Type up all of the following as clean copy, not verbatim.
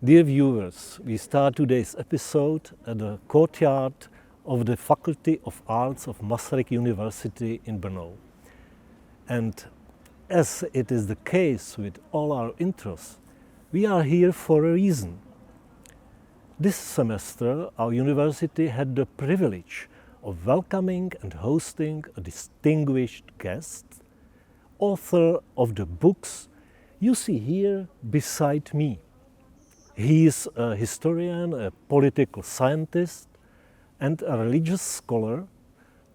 Dear viewers, we start today's episode at the courtyard of the Faculty of Arts of Masaryk University in Brno. And as it is the case with all our intros, we are here for a reason. This semester, our university had the privilege of welcoming and hosting a distinguished guest, author of the books you see here beside me. He is a historian, a political scientist, and a religious scholar,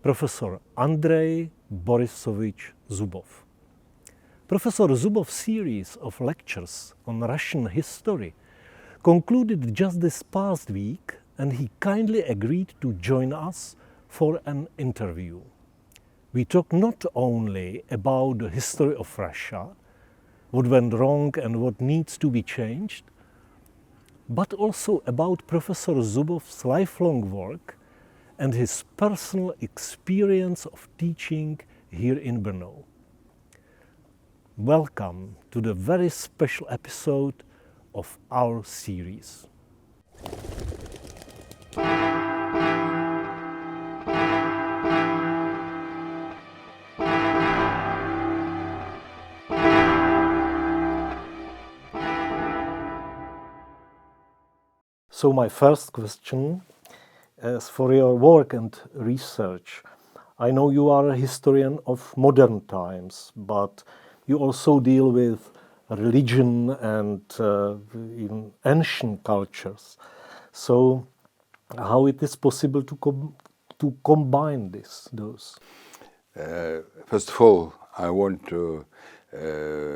Professor Andrej Borisovič Zubov. Professor Zubov's series of lectures on Russian history concluded just this past week, and he kindly agreed to join us for an interview. We talk not only about the history of Russia, what went wrong and what needs to be changed, but also about Professor Zubov's lifelong work and his personal experience of teaching here in Brno. Welcome to the very special episode of our series. So my first question is for your work and research. I know you are a historian of modern times, but you also deal with religion and even ancient cultures. So how it is possible to combine those? First of all, I want to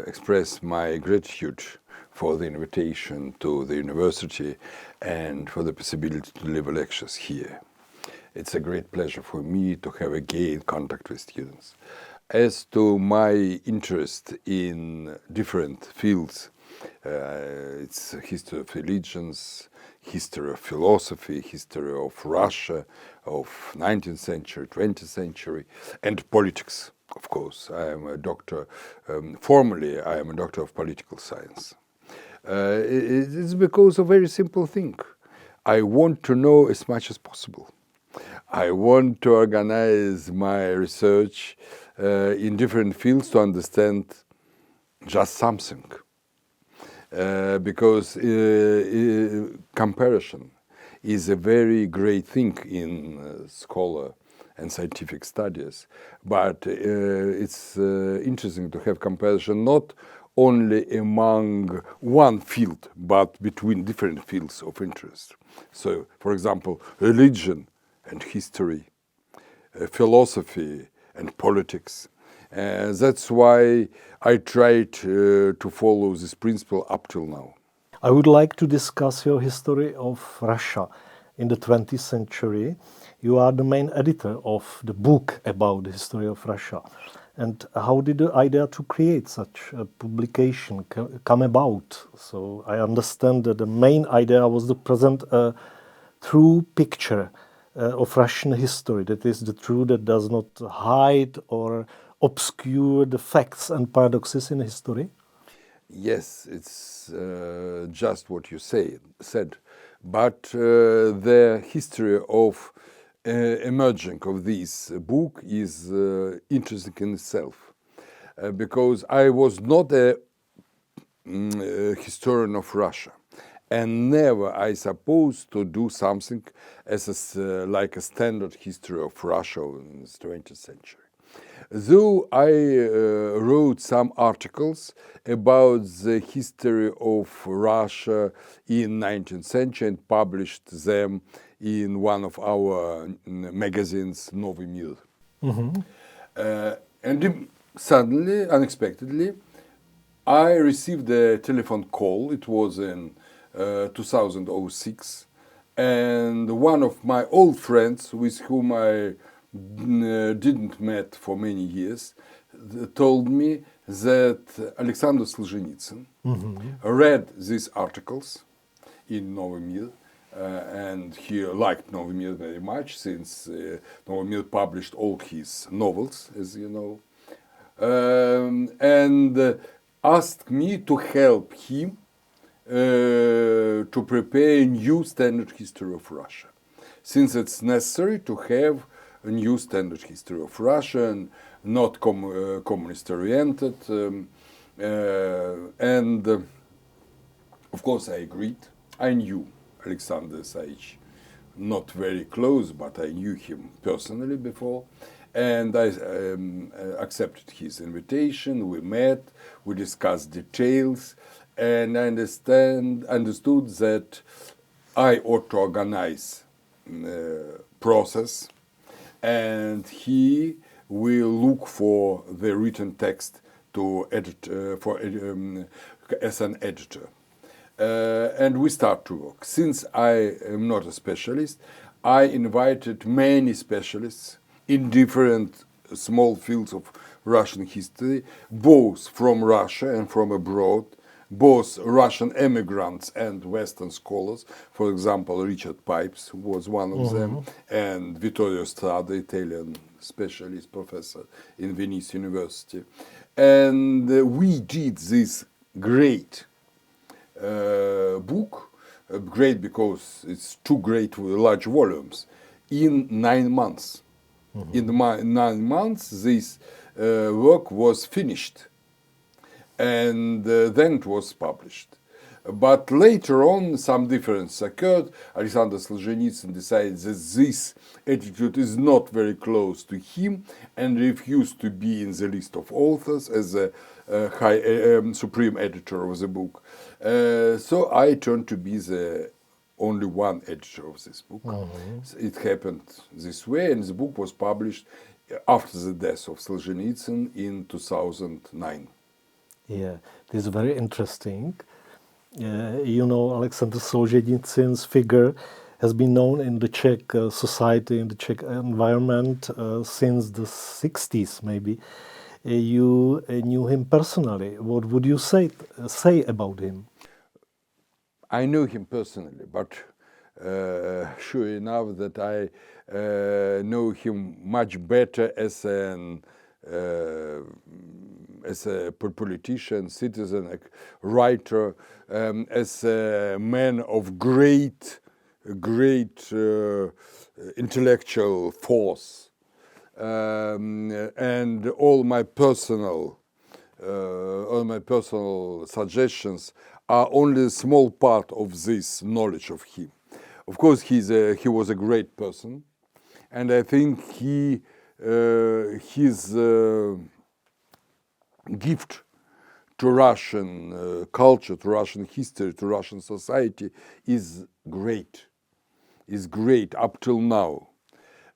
express my gratitude for the invitation to the university and for the possibility to deliver lectures here. It's a great pleasure for me to have again contact with students. As to my interest in different fields, it's history of religions, history of philosophy, history of Russia, of 19th century, 20th century, and politics, of course. I am a doctor, formally I am a doctor of political science. It's because of a very simple thing. I want to know as much as possible. I want to organize my research in different fields to understand just something. Because comparison is a very great thing in scholar and scientific studies. But it's interesting to have comparison not only among one field, but between different fields of interest. So, for example, religion and history, philosophy and politics. That's why I tried to follow this principle up till now. I would like to discuss your history of Russia in the 20th century. You are the main editor of the book about the history of Russia. And how did the idea to create such a publication come about? So I understand that the main idea was to present a true picture of Russian history, that is the truth that does not hide or obscure the facts and paradoxes in history? Yes, it's just what you said. But the history of emerging of this book is interesting in itself. Because I was not a historian of Russia. And never I supposed to do something as like a standard history of Russia in the 20th century. Though I wrote some articles about the history of Russia in 19th century and published them in one of our magazines, Новый мир. And suddenly, unexpectedly, I received a telephone call. It was in 2006, and one of my old friends with whom I didn't met for many years told me that Alexandrem Solženicem read these articles in Новый мир, and he liked Новый мир very much since Новый мир published all his novels, as you know, and asked me to help him to prepare a new standard history of Russia, since it's necessary to have a new standard history of Russia, and not communist-oriented. Of course, I agreed. I knew Alexander Solženicem, not very close, but I knew him personally before. And I accepted his invitation. We met, we discussed details, and I understood that I ought to organize process, and he will look for the written text to edit as an editor. And we start to work. Since I am not a specialist, I invited many specialists in different small fields of Russian history, both from Russia and from abroad, both Russian immigrants and Western scholars. For example, Richard Pipes was one of them, and Vittorio Strada, Italian specialist professor in Venice University. And we did this great book, great because it's two great large volumes, in 9 months. In 9 months, this work was finished, and then it was published. But later on, some difference occurred. Alexandrem Solženicem decided that this attitude is not very close to him, and refused to be in the list of authors as a supreme editor of the book. So I turned to be the only one editor of this book. It happened this way, and the book was published after the death of Solženicem in 2009. Yeah, this is very interesting. You know, Alexander Solženicyn's figure has been known in the Czech society, in the Czech environment since the 60s, maybe. You knew him personally. What would you say about him? I knew him personally, but sure enough that I know him much better as a politician, citizen, writer, as a man of great intellectual force, and all my personal suggestions are only a small part of this knowledge of him. Of course, he was a great person, and I think his gift to Russian culture, to Russian history, to Russian society is great up till now.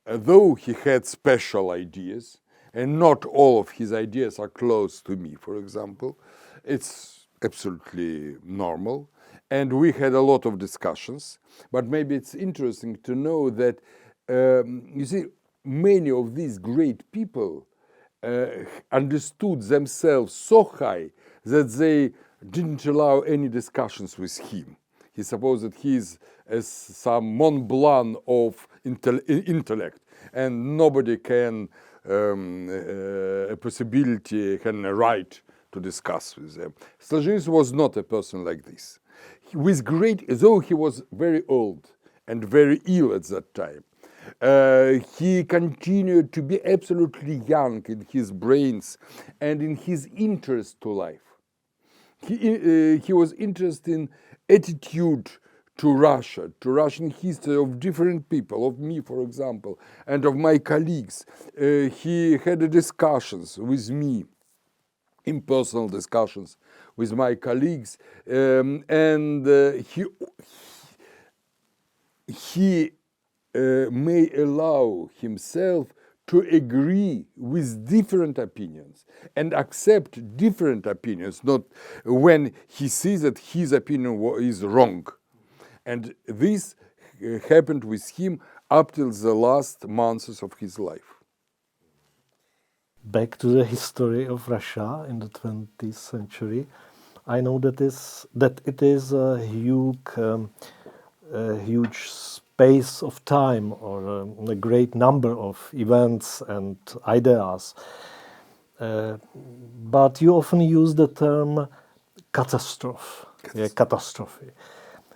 Though he had special ideas, and not all of his ideas are close to me, for example, it's absolutely normal. And we had a lot of discussions, but maybe it's interesting to know that, you see, many of these great people understood themselves so high that they didn't allow any discussions with him. He supposed that he is as some Mont Blanc of intellect, and nobody can a right to discuss with them. Solženicyn was not a person like this. Though he was very old and very ill at that time, he continued to be absolutely young in his brains and in his interest to life. He was interested in attitude to Russia, to Russian history of different people, of me, for example, and of my colleagues. He had discussions with me, impersonal discussions with my colleagues, and he may allow himself to agree with different opinions and accept different opinions, not when he sees that his opinion is wrong. And this happened with him up till the last months of his life. Back to the history of Russia in the 20th century, I know that it is a huge space of time, or a great number of events and ideas. But you often use the term catastrophe. je katastrofy.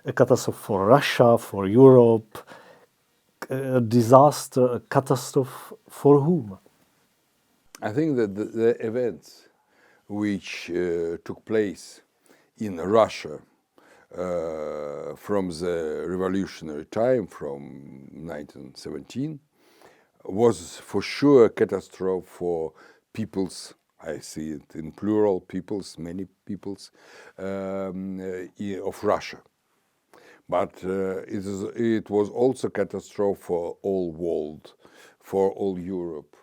A catastrophe for Russia, for Europe, a disaster, a catastrophe for whom? I think that the events which took place in Russia from the revolutionary time, from 1917, was for sure a catastrophe for peoples. I see it in plural, peoples, many peoples of Russia. But it was also a catastrophe for all world, for all Europe,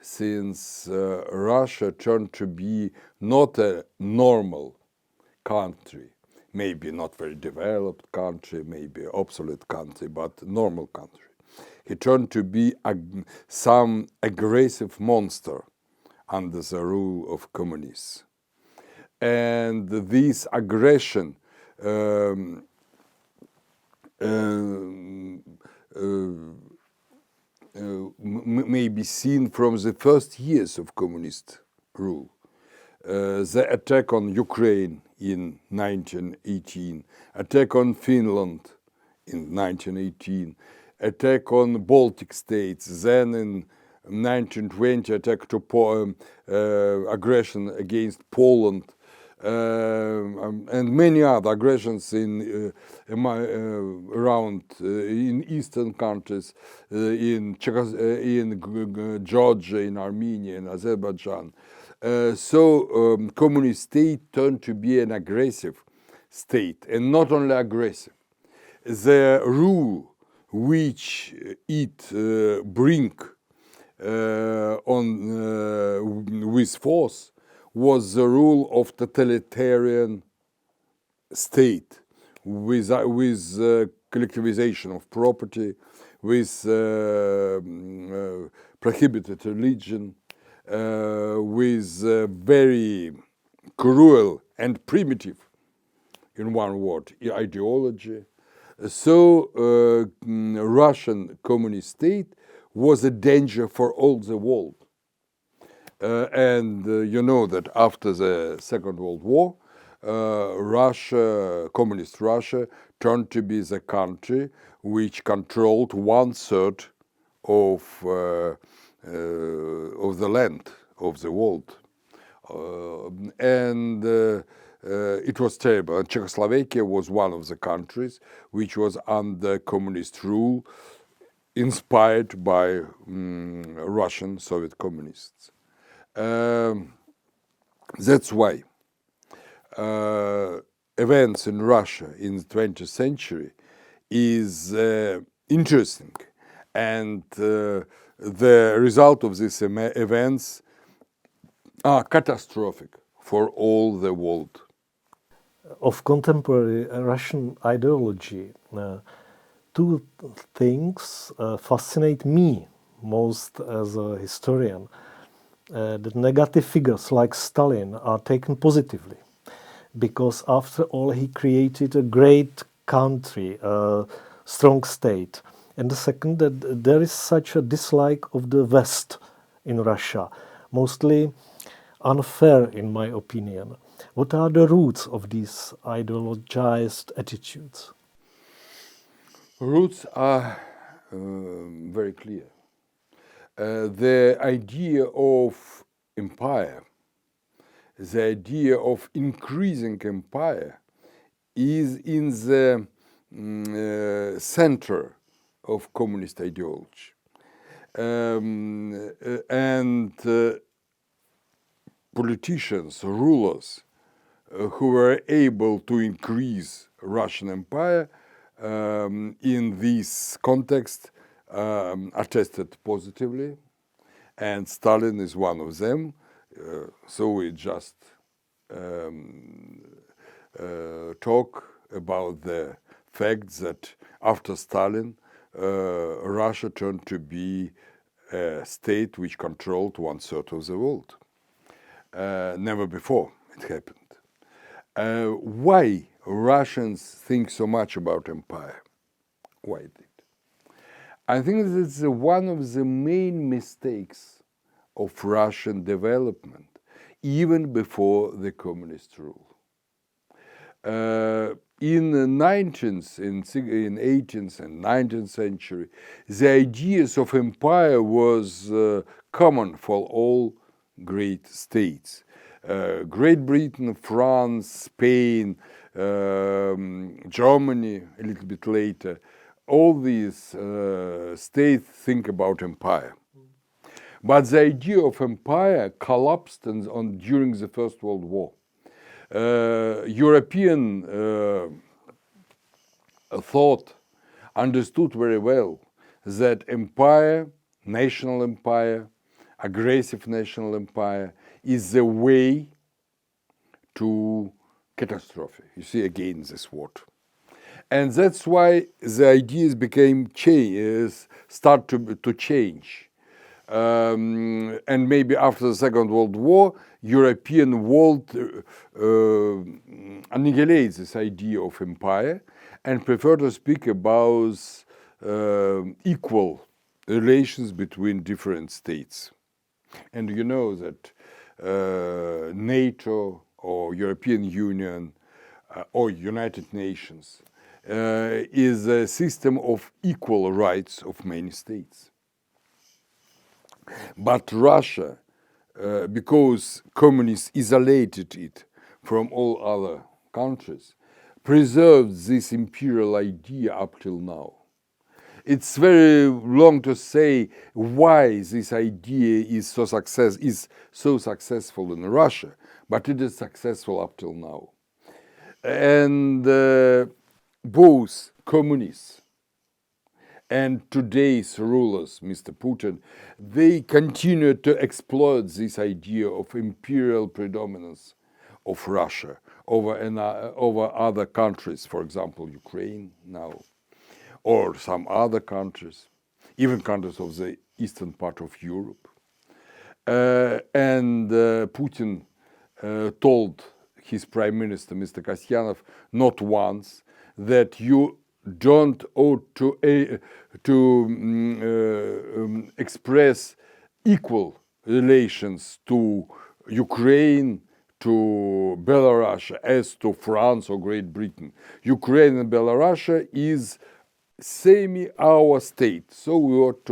since Russia turned to be not a normal country, maybe not very developed country, maybe obsolete country, but normal country. It turned to be some aggressive monster under the rule of communists. And this aggression may be seen from the first years of communist rule. The attack on Ukraine in 1918, attack on Finland in 1918, attack on Baltic states, then in 1920 attack to aggression against Poland, and many other aggressions in around in eastern countries, in Georgia, in Armenia, in Azerbaijan. So communist state turned to be an aggressive state, and not only aggressive. The rule which it bring with force was the rule of totalitarian state, with collectivization of property, with prohibited religion, with very cruel and primitive, in one word, ideology. So Russian communist state was a danger for all the world. And you know that after the Second World War, Russia, communist Russia, turned to be the country which controlled 1/3 of the land of the world. And it was terrible. And Czechoslovakia was one of the countries which was under communist rule, inspired by Russian Soviet communists. That's why events in Russia in the 20th century is interesting, and the result of these events are catastrophic for all the world. Of contemporary Russian ideology, two things fascinate me most as a historian. The negative figures like Stalin are taken positively, because after all he created a great country, a strong state. And the second, that there is such a dislike of the West in Russia, mostly unfair in my opinion. What are the roots of these ideologized attitudes? Roots are very clear. The idea of empire, the idea of increasing empire is in the center of communist ideology. And politicians, rulers who were able to increase Russian empire in this context attested positively, and Stalin is one of them. So we just talk about the fact that after Stalin, Russia turned to be a state which controlled 1/3 of the world. Never before it happened. Why Russians think so much about empire? Why did? I think that's one of the main mistakes of Russian development, even before the communist rule. In the 18th and 19th century, the ideas of empire was common for all great states. Great Britain, France, Spain, Germany a little bit later, all these states think about empire. But the idea of empire collapsed during the First World War. European thought understood very well that empire, national empire, aggressive national empire is the way to catastrophe. You see again this word. And that's why the ideas start to change. And maybe after the Second World War, European world annihilates this idea of empire and prefer to speak about equal relations between different states. And you know that NATO or European Union or United Nations is a system of equal rights of many states. But Russia, because communists isolated it from all other countries, preserved this imperial idea up till now. It's very long to say why this idea is so successful in Russia, but it is successful up till now. And both communists and today's rulers, Mr. Putin, they continue to exploit this idea of imperial predominance of Russia over other countries, for example, Ukraine now, or some other countries, even countries of the eastern part of Europe. And Putin told his prime minister, Mr. Kasyanov, not once, that you don't ought to express equal relations to Ukraine, to Belarus, as to France or Great Britain. Ukraine and Belarus is semi our state, so we ought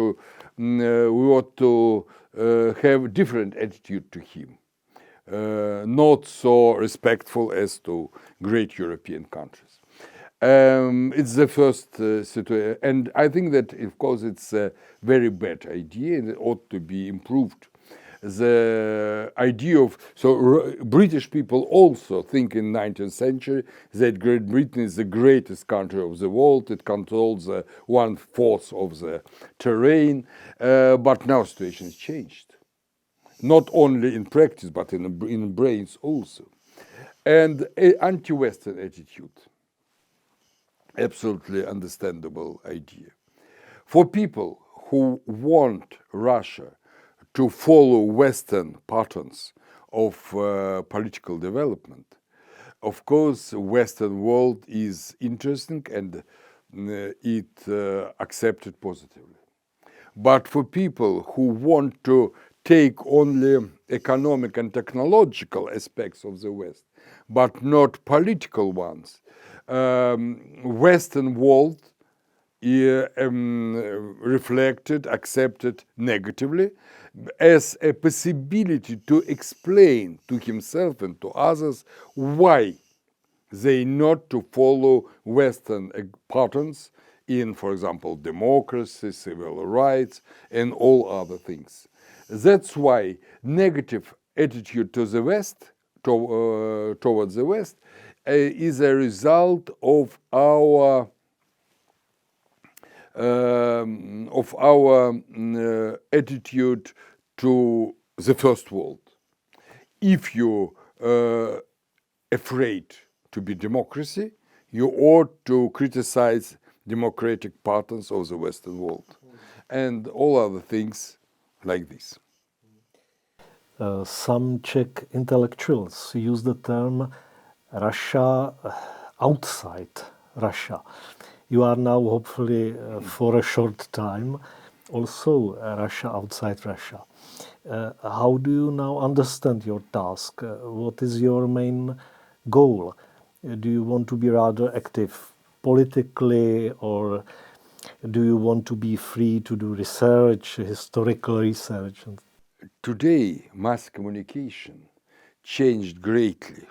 to have different attitude to him, not so respectful as to great European countries. It's the first situation, and I think that, of course, it's a very bad idea and it ought to be improved. The idea of, British people also think in 19th century that Great Britain is the greatest country of the world. It controls 1/4 of the terrain, but now situation has changed. Not only in practice, but in brains also. And an anti-Western attitude. Absolutely understandable idea. For people who want Russia to follow Western patterns of political development, of course, Western world is interesting and it accepted positively. But for people who want to take only economic and technological aspects of the West, but not political ones, Western world reflected, accepted negatively as a possibility to explain to himself and to others why they not to follow Western patterns in, for example, democracy, civil rights, and all other things. That's why negative attitude to the West, towards the West, is a result of our attitude to the first world. If you afraid to be democracy, you ought to criticize democratic patterns of the Western world, and all other things like this. Some Czech intellectuals use the term Russia outside Russia. You are now, hopefully, for a short time, also Russia outside Russia. How do you now understand your task? What is your main goal? Do you want to be rather active politically, or do you want to be free to do research, historical research? Today, mass communication changed greatly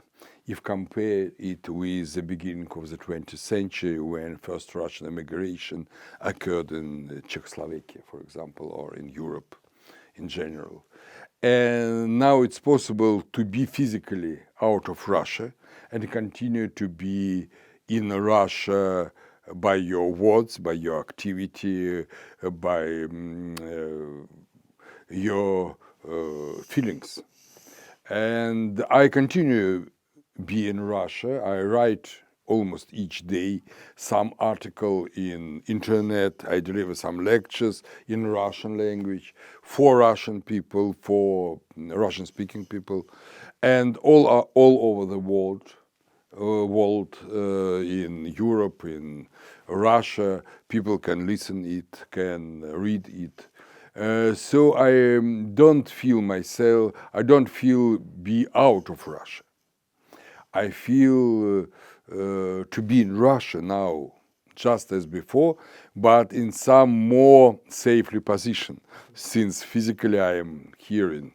if compare it with the beginning of the 20th century, when first Russian immigration occurred in Czechoslovakia, for example, or in Europe in general. And now it's possible to be physically out of Russia and continue to be in Russia by your words, by your activity, by your feelings. And I continue be in Russia. I write almost each day some article in internet. I deliver some lectures in Russian language for Russian people, for Russian-speaking people, and all over the world, in Europe, in Russia, people can listen it, can read it. So I don't feel be out of Russia. I feel to be in Russia now, just as before, but in some more safely position, since physically I am here in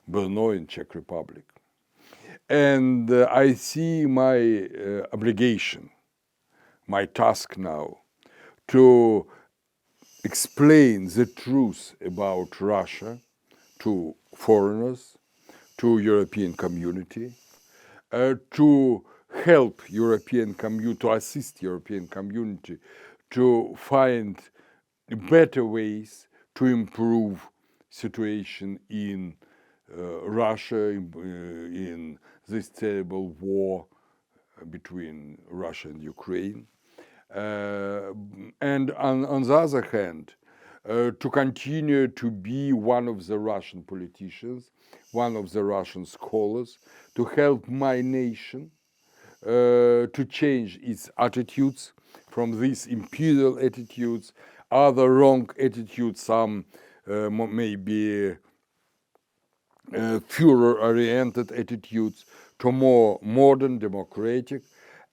Brno, in Czech Republic. And I see my obligation, my task now, to explain the truth about Russia to foreigners, to European community, to help to assist European community to find better ways to improve situation in Russia, in this terrible war between Russia and Ukraine. And on the other hand, to continue to be one of the Russian politicians, one of the Russian scholars, to help my nation to change its attitudes from these imperial attitudes, other wrong attitudes, some maybe Führer-oriented attitudes, to more modern, democratic,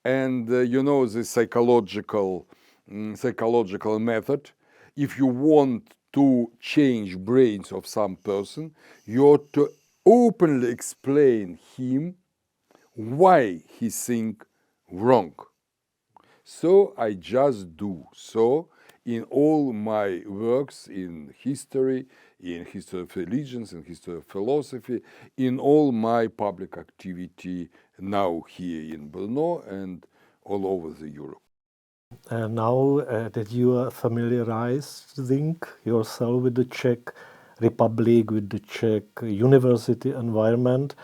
and the psychological method. If you want to change brains of some person, you ought to openly explain him why he think wrong. So I just do so in all my works in history of religions, in history of philosophy, in all my public activity now here in Brno and all over the Europe. Now that you are familiarizing yourself with the Czech Republic, with the Czech university environment,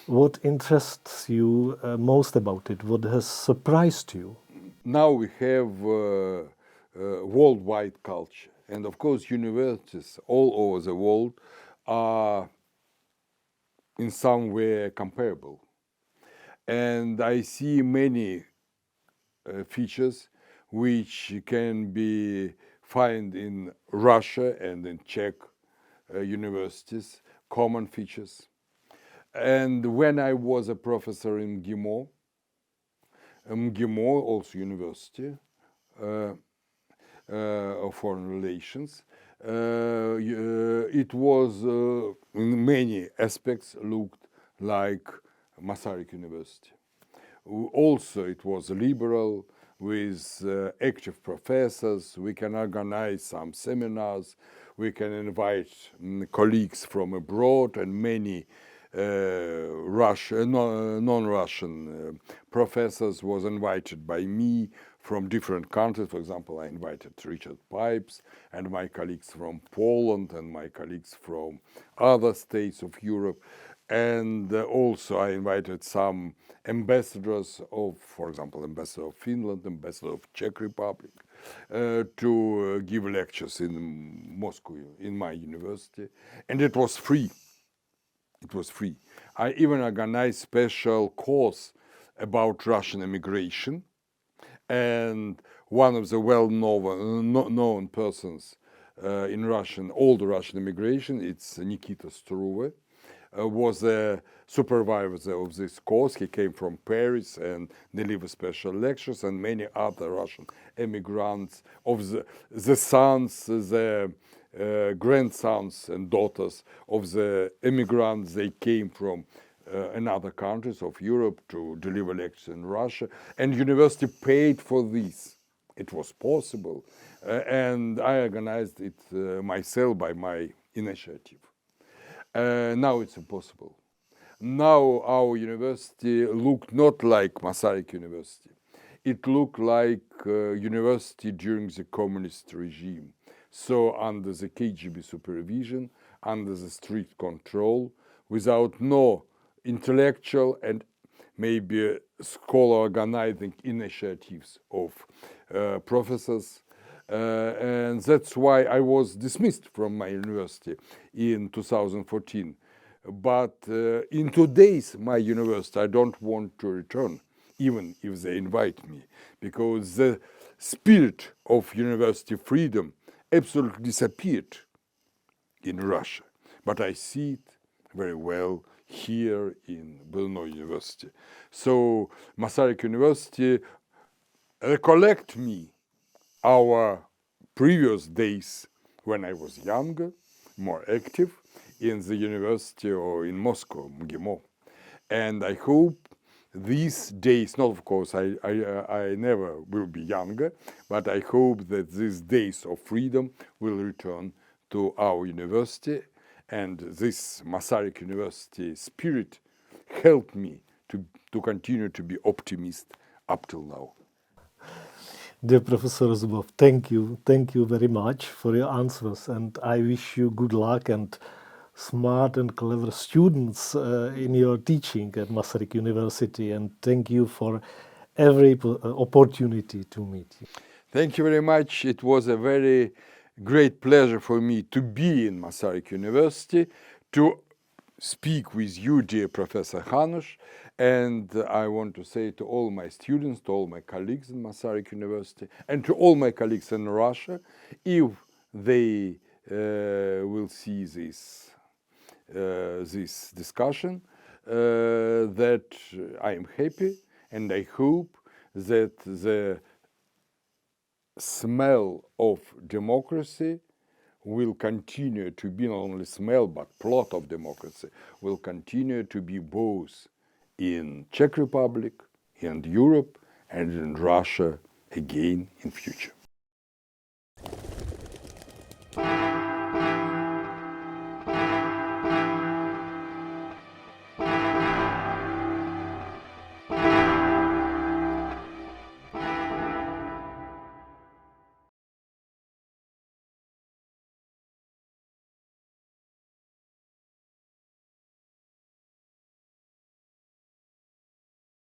what interests you most about it? What has surprised you? Now we have worldwide culture. And of course, universities all over the world are in some way comparable. And I see many features which can be found in Russia and in Czech universities, common features. And when I was a professor in MGIMO, also university of foreign relations, it was in many aspects looked like Masaryk University. Also, it was liberal with active professors. We can organize some seminars. We can invite colleagues from abroad, and many non-Russian professors was invited by me from different countries. For example, I invited Richard Pipes and my colleagues from Poland and my colleagues from other states of Europe. And also I invited some ambassadors of, for example, ambassador of Finland, ambassador of Czech Republic, to give lectures in Moscow, in my university. And it was free. It was free. I even organized special course about Russian immigration. And one of the well-known persons in all the Russian immigration, it's Nikita Struve, was a supervisor of this course. He came from Paris and delivered special lectures, and many other Russian immigrants of the sons, the grandsons and daughters of the immigrants. They came from in other countries of Europe to deliver lectures in Russia, and university paid for this. It was possible, and I organized it myself by my initiative. Now it's impossible. Now our university looked not like Masaryk University. It looked like university during the communist regime. So under the KGB supervision, under the strict control, without no intellectual and maybe scholar organizing initiatives of professors. And that's why I was dismissed from my university in 2014. But in today's my university, I don't want to return, even if they invite me, because the spirit of university freedom absolutely disappeared in Russia. But I see it very well here in Brno University. So Masaryk University recollect me our previous days when I was younger, more active in the university or in Moscow, MUsíme. And I hope these days, not of course, I never will be younger, but I hope that these days of freedom will return to our university, and this Masaryk University spirit helped me to continue to be optimist up till now. Dear Professor Zubov, thank you very much for your answers, and I wish you good luck and smart and clever students in your teaching at Masaryk University, and thank you for every opportunity to meet you. Thank you very much. It was a very great pleasure for me to be in Masaryk University, to speak with you, dear Professor Hanush, and I want to say to all my students, to all my colleagues in Masaryk University, and to all my colleagues in Russia, if they will see this discussion, that I am happy, and I hope that the smell of democracy will continue to be, not only smell, but plot of democracy will continue to be both in Czech Republic, in Europe, and in Russia again in future.